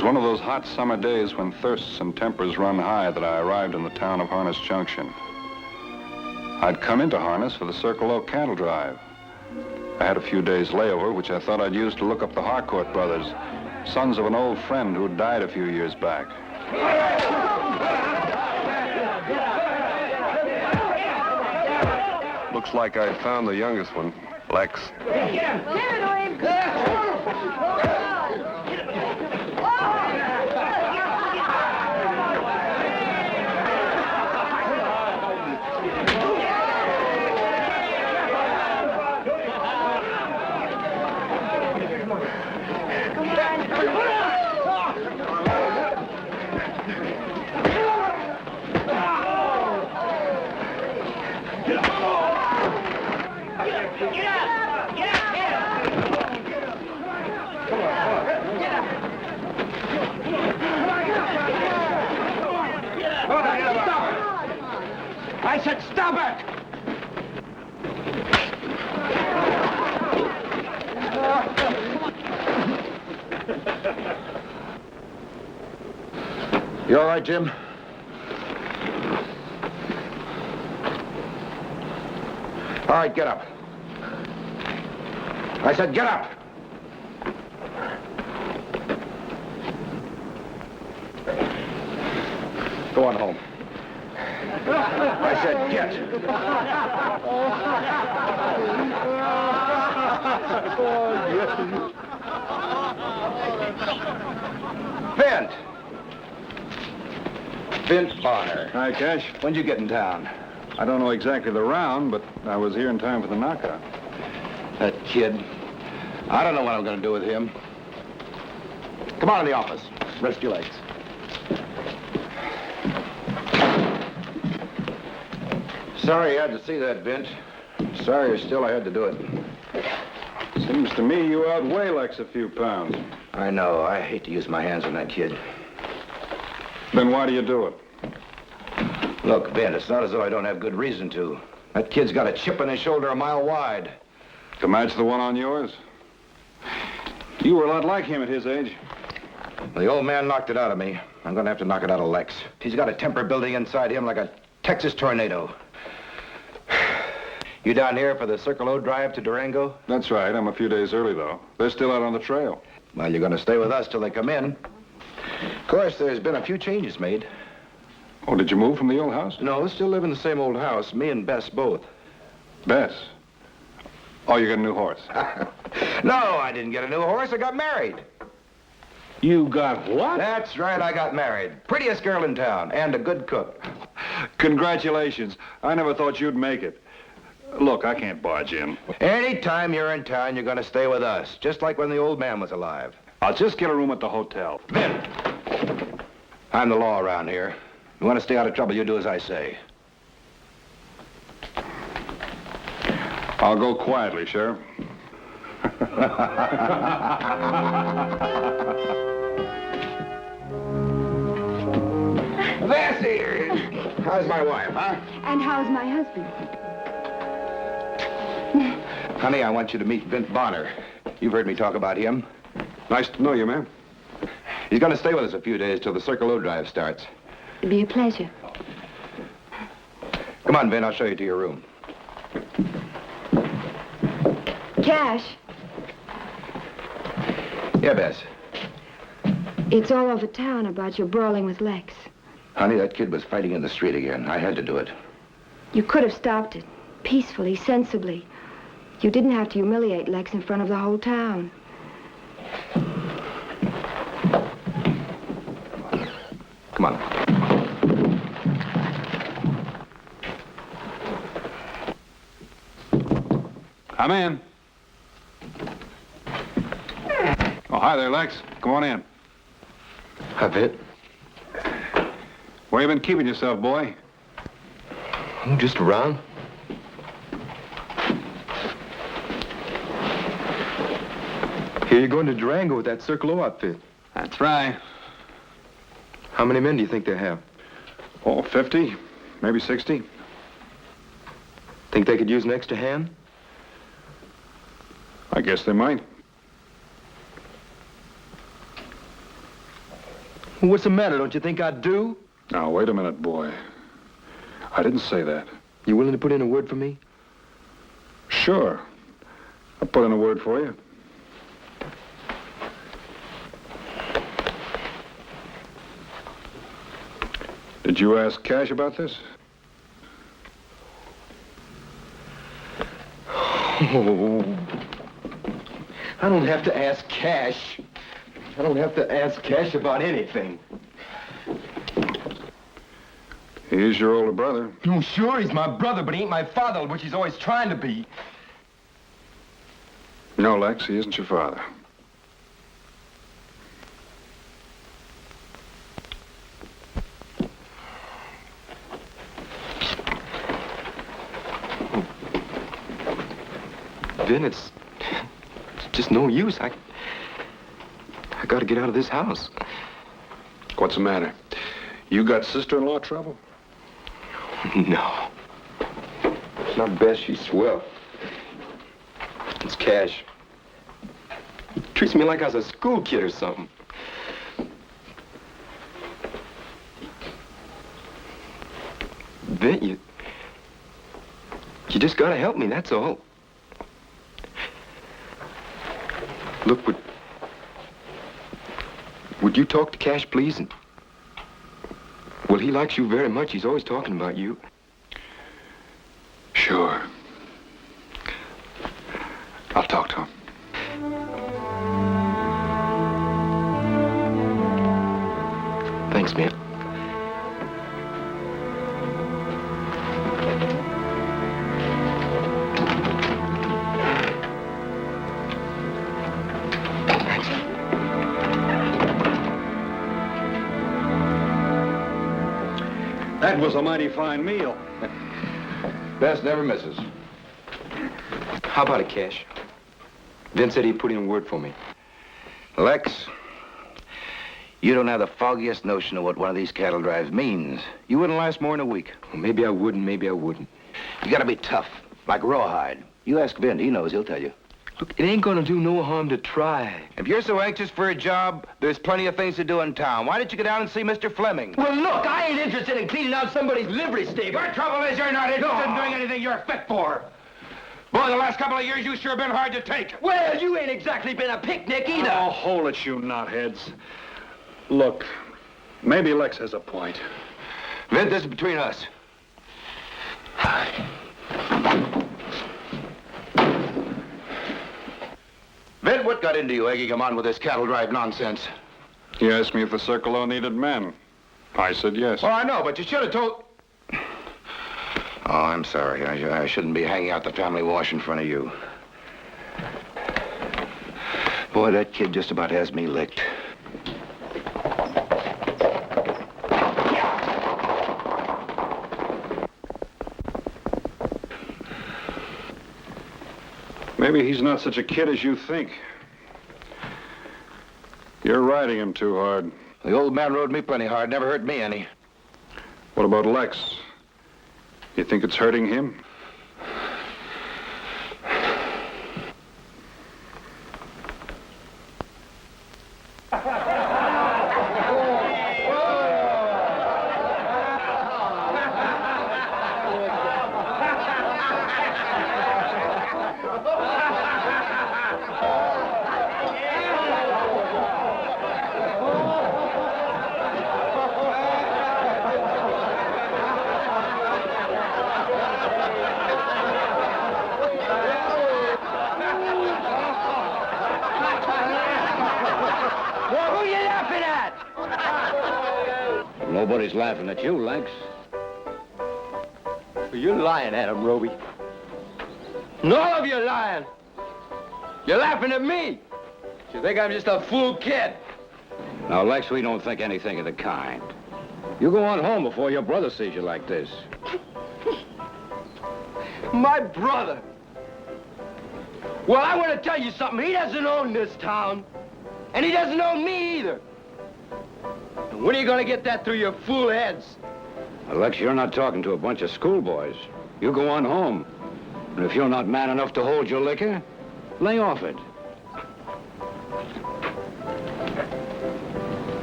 was one of those hot summer days when thirsts and tempers run high that I arrived in the town of Harness Junction. I'd come into Harness for the Circle Oak cattle drive. I had a few days layover, which I thought I'd use to look up the Harcourt brothers, sons of an old friend who had died a few years back. Looks like I found the youngest one, Lex. I said stop it! You all right, Jim? All right, get up. I said get up! Go on home. I said get. Vint. Vint Bonner. Hi, Cash. When'd you get in town? I don't know exactly the round, but I was here in time for the knockout. That kid. I don't know what I'm going to do with him. Come on in the office. Rest your legs. Sorry you had to see that, Vint. Sorrier still I had to do it. Seems to me you outweigh Lex a few pounds. I know. I hate to use my hands on that kid. Then why do you do it? Look, Vint, it's not as though I don't have good reason to. That kid's got a chip on his shoulder a mile wide. To match the one on yours? You were a lot like him at his age. The old man knocked it out of me. I'm going to have to knock it out of Lex. He's got a temper building inside him like a Texas tornado. You down here for the Circle O drive to Durango? That's right. I'm a few days early, though. They're still out on the trail. Well, you're going to stay with us till they come in. Of course, there's been a few changes made. Oh, did you move from the old house? No, still live in the same old house. Me and Bess both. Bess? Oh, you got a new horse? No, I didn't get a new horse. I got married. You got what? That's right, I got married. Prettiest girl in town, and a good cook. Congratulations. I never thought you'd make it. Look, I can't barge in. Anytime you're in town, you're going to stay with us, just like when the old man was alive. I'll just get a room at the hotel. Vint, I'm the law around here. You want to stay out of trouble, you do as I say. I'll go quietly, Sheriff. Bessie! How's my wife, huh? And how's my husband? Honey, I want you to meet Vint Bonner. You've heard me talk about him. Nice to know you, ma'am. He's going to stay with us a few days till the Circle O drive starts. It'd be a pleasure. Come on, Vint, I'll show you to your room. Cash, Yeah, Bess. it's all over town about your brawling with Lex. Honey, that kid was fighting in the street again. I had to do it. You could have stopped it, peacefully, sensibly. You didn't have to humiliate Lex in front of the whole town. Come on. Come in. Oh, hi there, Lex. Come on in. Hi, Vint. Where you been keeping yourself, boy? I'm just around. Here you're going to Durango with that Circle O outfit. That's right. How many men do you think they have? Oh, 50, maybe 60. Think they could use an extra hand? I guess they might. What's the matter? Don't you think I do? Now, wait a minute, boy. I didn't say that. You willing to put in a word for me? Sure. I'll put in a word for you. Did you ask Cash about this? Oh, I don't have to ask Cash. I don't have to ask Cash about anything. He's your older brother. Oh, sure, he's my brother, but he ain't my father, which he's always trying to be. No, Lex, he isn't your father. Vin, it's just no use. I gotta get out of this house. What's the matter? You got sister-in-law trouble? No. It's not Bess, she's swell. It's Cash. He treats me like I was a school kid or something. Vint, you just gotta help me, that's all. Look, would you talk to Cash, please? And, well, he likes you very much. He's always talking about you. Sure. I'll talk to him. Thanks, man. That was a mighty fine meal. Bess never misses. How about it, Cash? Vint said he'd put in a word for me. Lex, you don't have the foggiest notion of what one of these cattle drives means. You wouldn't last more than a week. Well, maybe I would and maybe I wouldn't. You gotta be tough, like rawhide. You ask Vint, he knows, he'll tell you. Look, it ain't gonna do no harm to try. If you're so anxious for a job, there's plenty of things to do in town. Why don't you go down and see Mr. Fleming? Well, look, I ain't interested in cleaning out somebody's livery stable. Your trouble is you're not interested in doing anything you're fit for. Boy, the last couple of years, you sure been hard to take. Well, you ain't exactly been a picnic either. Oh, hold it, you knotheads. Look, maybe Lex has a point. Vint, this is between us. Vint, what got into you egging him on with this cattle drive nonsense? He asked me if the Circle O needed men. I said yes. Well, I know, but you should have told... Oh, I'm sorry. I shouldn't be hanging out the family wash in front of you. Boy, that kid just about has me licked. Maybe he's not such a kid as you think. You're riding him too hard. The old man rode me plenty hard, never hurt me any. What about Lex? You think it's hurting him? Nobody's laughing at you, Lex. You're lying at him, Roby. And all of you are lying. You're laughing at me. You think I'm just a fool kid. Now, Lex, we don't think anything of the kind. You go on home before your brother sees you like this. My brother. Well, I want to tell you something. He doesn't own this town. And he doesn't own me either. And when are you going to get that through your fool heads? Well, Lex, you're not talking to a bunch of schoolboys. You go on home. And if you're not man enough to hold your liquor, lay off it.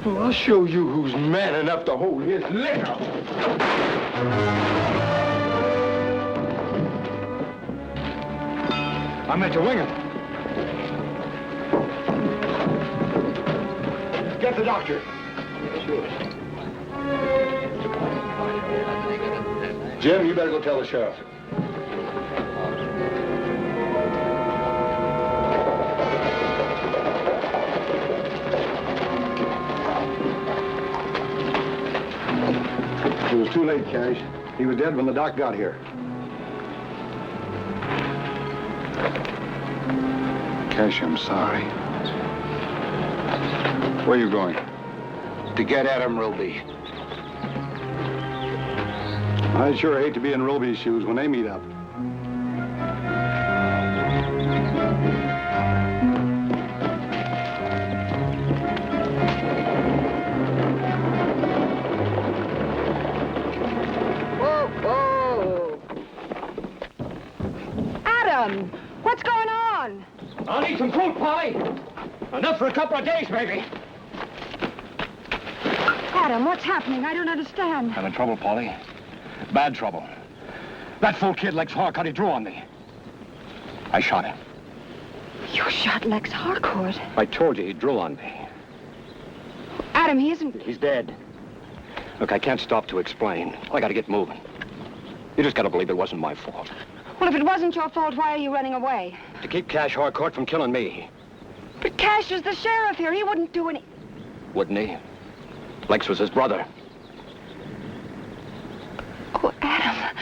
Well, I'll show you who's man enough to hold his liquor. I'm at your winger. Get the doctor. Jim, you better go tell the sheriff. It was too late, Cash. He was dead when the doc got here. Cash, I'm sorry. Where are you going? To get Adam Roby. I'd sure hate to be in Roby's shoes when they meet up. Whoa! Adam! What's going on? I'll need some food, Polly. Enough for a couple of days, maybe. Adam, what's happening? I don't understand. I'm in trouble, Polly. Bad trouble. That fool kid, Lex Harcourt, he drew on me. I shot him. You shot Lex Harcourt. I told you he drew on me. Adam, he isn't... He's dead. Look, I can't stop to explain. I gotta get moving. You just gotta believe it wasn't my fault. Well, if it wasn't your fault, why are you running away? To keep Cash Harcourt from killing me. But Cash is the sheriff here. He wouldn't do any... Wouldn't he? Lex was his brother. Oh, Adam.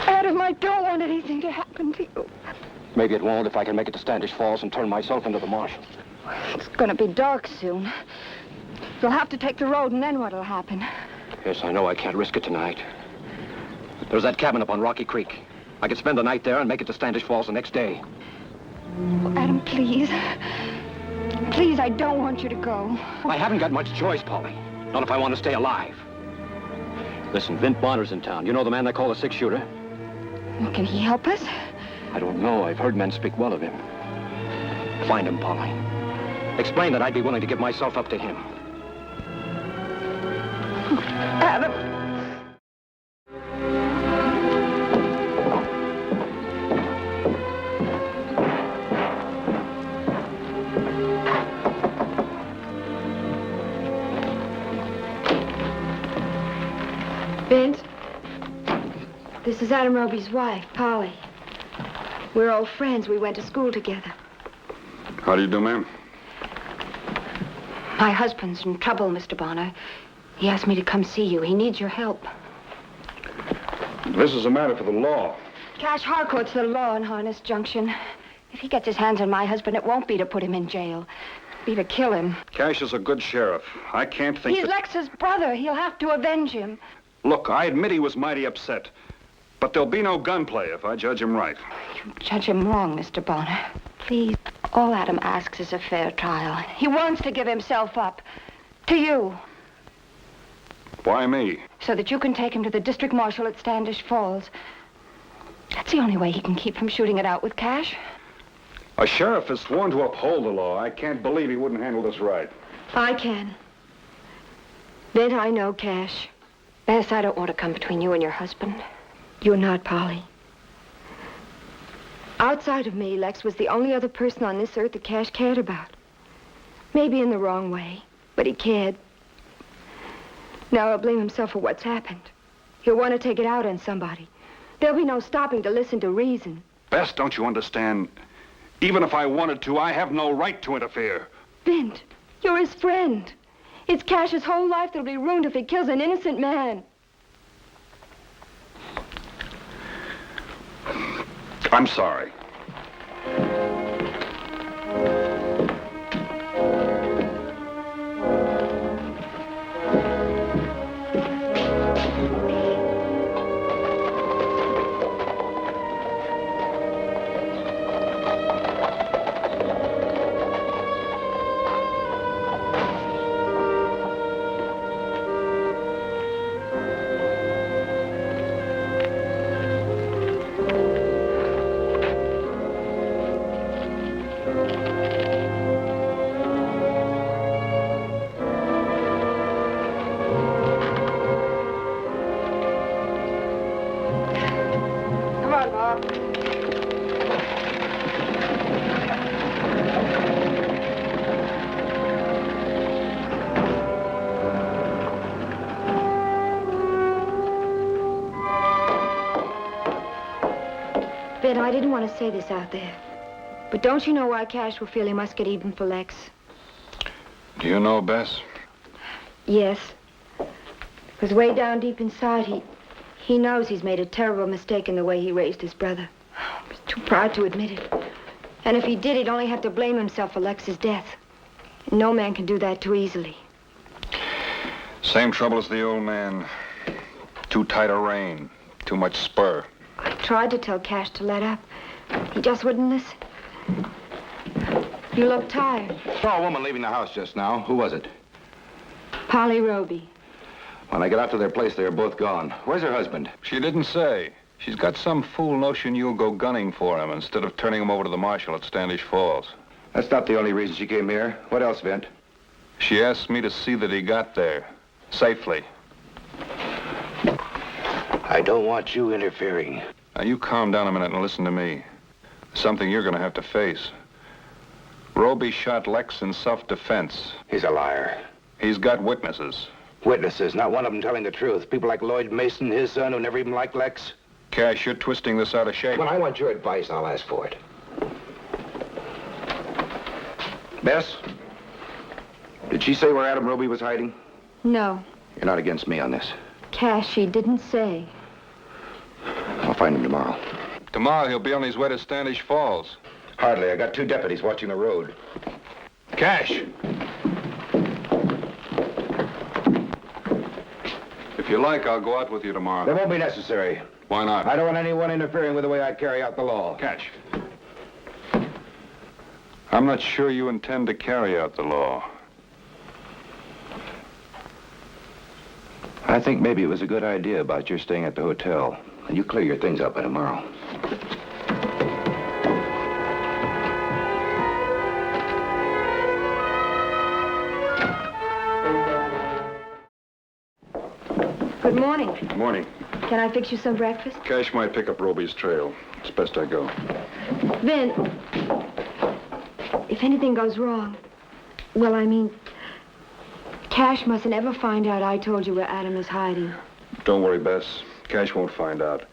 Adam, I don't want anything to happen to you. Maybe it won't if I can make it to Standish Falls and turn myself into the marshal. It's gonna be dark soon. You'll have to take the road, and then what'll happen? Yes, I know I can't risk it tonight. There's that cabin up on Rocky Creek. I could spend the night there and make it to Standish Falls the next day. Oh, Adam, please. Please, I don't want you to go. I haven't got much choice, Polly. Not if I want to stay alive. Listen, Vint Bonner's in town. You know the man they call the six-shooter? Well, can he help us? I don't know. I've heard men speak well of him. Find him, Polly. Explain that I'd be willing to give myself up to him. Adam. Vint, this is Adam Roby's wife, Polly. We're old friends. We went to school together. How do you do, ma'am? My husband's in trouble, Mr. Bonner. He asked me to come see you. He needs your help. This is a matter for the law. Cash Harcourt's the law in Harness Junction. If he gets his hands on my husband, it won't be to put him in jail. It'll be to kill him. Cash is a good sheriff. I can't think He's that... Lex's brother. He'll have to avenge him. Look, I admit he was mighty upset. But there'll be no gunplay if I judge him right. You judge him wrong, Mr. Bonner. Please, all Adam asks is a fair trial. He wants to give himself up. To you. Why me? So that you can take him to the district marshal at Standish Falls. That's the only way he can keep from shooting it out with Cash. A sheriff is sworn to uphold the law. I can't believe he wouldn't handle this right. I can. Then I know Cash. Bess, I don't want to come between you and your husband. You're not, Polly. Outside of me, Lex was the only other person on this earth that Cash cared about. Maybe in the wrong way, but he cared. Now he'll blame himself for what's happened. He'll want to take it out on somebody. There'll be no stopping to listen to reason. Bess, don't you understand? Even if I wanted to, I have no right to interfere. Vint, you're his friend. It's Cash's whole life that'll be ruined if he kills an innocent man. I'm sorry. Vint, I didn't want to say this out there, but don't you know why Cash will feel he must get even for Lex? Do you know, Bess? Yes. Because way down deep inside, he knows he's made a terrible mistake in the way he raised his brother. He's too proud to admit it. And if he did, he'd only have to blame himself for Lex's death. And no man can do that too easily. Same trouble as the old man. Too tight a rein, too much spur. I tried to tell Cash to let up. He just wouldn't listen. You look tired. Saw a woman leaving the house just now. Who was it? Polly Roby. When I got out to their place, they were both gone. Where's her husband? She didn't say. She's got some fool notion you'll go gunning for him instead of turning him over to the marshal at Standish Falls. That's not the only reason she came here. What else, Vint? She asked me to see that he got there. Safely. I don't want you interfering. Now, you calm down a minute and listen to me. It's something you're going to have to face. Roby shot Lex in self-defense. He's a liar. He's got witnesses. Witnesses, not one of them telling the truth. People like Lloyd Mason, his son, who never even liked Lex. Cash, you're twisting this out of shape. When I want your advice, I'll ask for it. Bess, did she say where Adam Roby was hiding? No. You're not against me on this. Cash, she didn't say. I'll find him tomorrow. Tomorrow he'll be on his way to Standish Falls. Hardly. I got 2 deputies watching the road. Cash! If you like, I'll go out with you tomorrow. That won't be necessary. Why not? I don't want anyone interfering with the way I carry out the law. Cash. I'm not sure you intend to carry out the law. I think maybe it was a good idea about your staying at the hotel. And you clear your things up by tomorrow. Good morning. Good morning. Can I fix you some breakfast? Cash might pick up Roby's trail. It's best I go. Vint, if anything goes wrong, well, I mean, Cash mustn't ever find out I told you where Adam is hiding. Don't worry, Bess. Cash won't find out.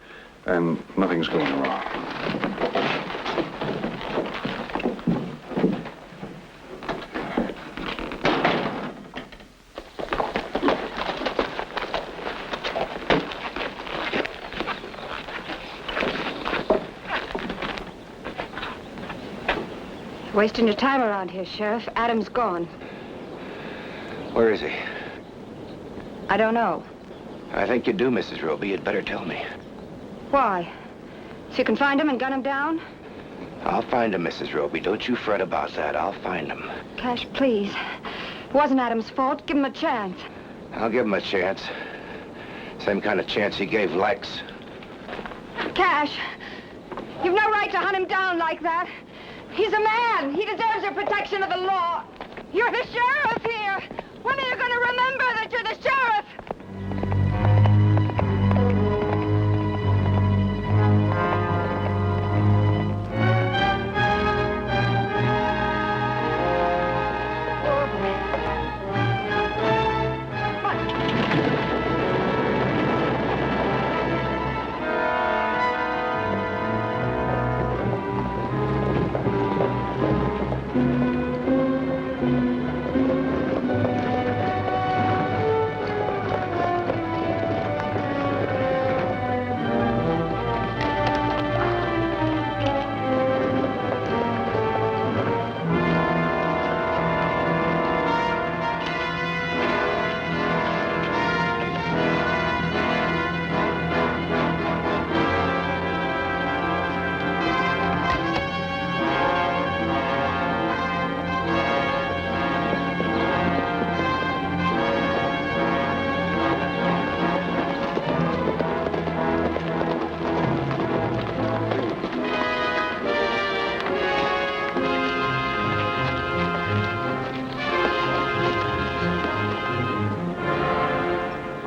And nothing's going wrong. Wasting your time around here, Sheriff. Adam's gone. Where is he? I don't know. I think you do, Mrs. Roby. You'd better tell me. Why? So you can find him and gun him down? I'll find him, Mrs. Roby. Don't you fret about that. I'll find him. Cash, please. It wasn't Adam's fault. Give him a chance. I'll give him a chance. Same kind of chance he gave Lex. Cash, you've no right to hunt him down like that. He's a man. He deserves the protection of the law. You're the sheriff here. When are you going to remember that you're the sheriff?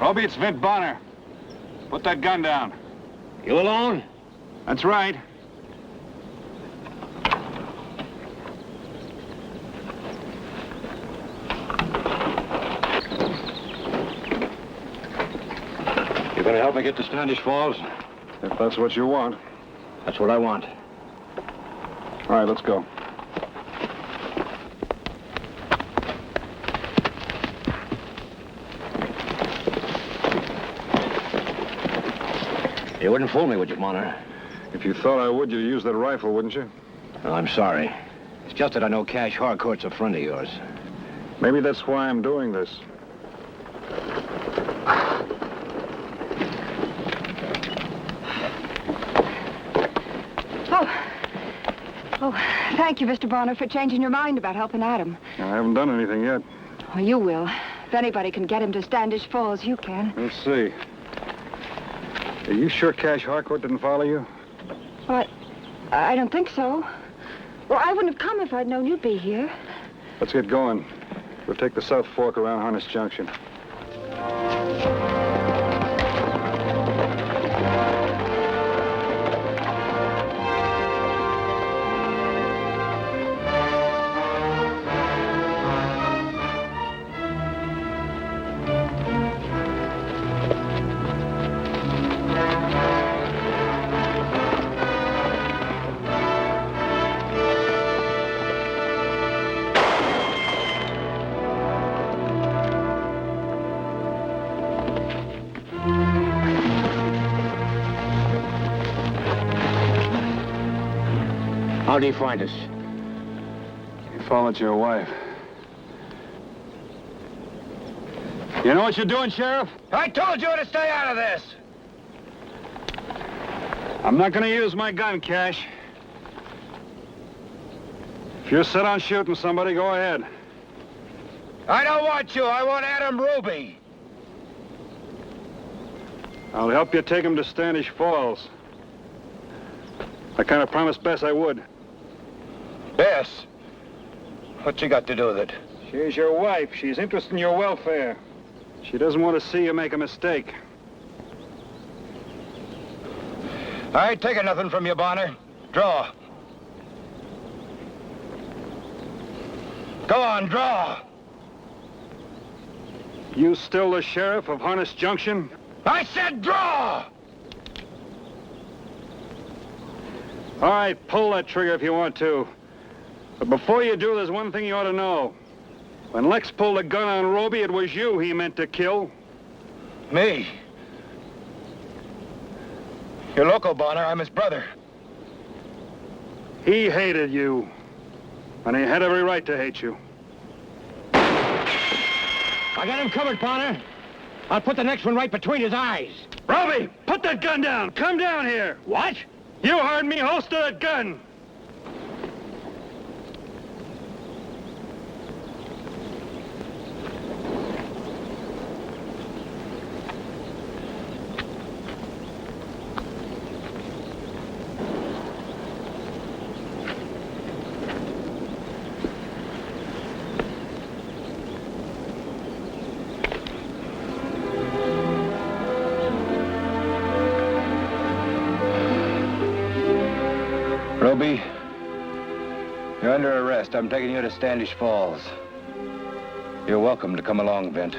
Roby, it's Vint Bonner. Put that gun down. You alone? That's right. You gonna help me get to Standish Falls? If that's what you want. That's what I want. All right, let's go. You wouldn't fool me, would you, Bonner? If you thought I would, you'd use that rifle, wouldn't you? Oh, I'm sorry. It's just that I know Cash Harcourt's a friend of yours. Maybe that's why I'm doing this. Oh, thank you, Mr. Bonner, for changing your mind about helping Adam. I haven't done anything yet. Oh, you will. If anybody can get him to Standish Falls, you can. Let's see. Are you sure Cash Harcourt didn't follow you? Well, I don't think so. Well, I wouldn't have come if I'd known you'd be here. Let's get going. We'll take the South Fork around Harness Junction. How do you find us? You followed your wife. You know what you're doing, Sheriff? I told you to stay out of this! I'm not gonna use my gun, Cash. If you're set on shooting somebody, go ahead. I don't want you. I want Adam Ruby. I'll help you take him to Standish Falls. I kind of promised Bess I would. Bess? What's she got to do with it? She's your wife. She's interested in your welfare. She doesn't want to see you make a mistake. I ain't taking nothing from you, Bonner. Draw. Go on, draw. You still the sheriff of Harness Junction? I said draw! All right, pull that trigger if you want to. But before you do, there's one thing you ought to know. When Lex pulled a gun on Roby, it was you he meant to kill. Me? You're loco, Bonner. I'm his brother. He hated you. And he had every right to hate you. I got him covered, Bonner. I'll put the next one right between his eyes. Roby, put that gun down. Come down here. What? You heard me. Holster that gun. Roby, you're under arrest. I'm taking you to Standish Falls. You're welcome to come along, Vint.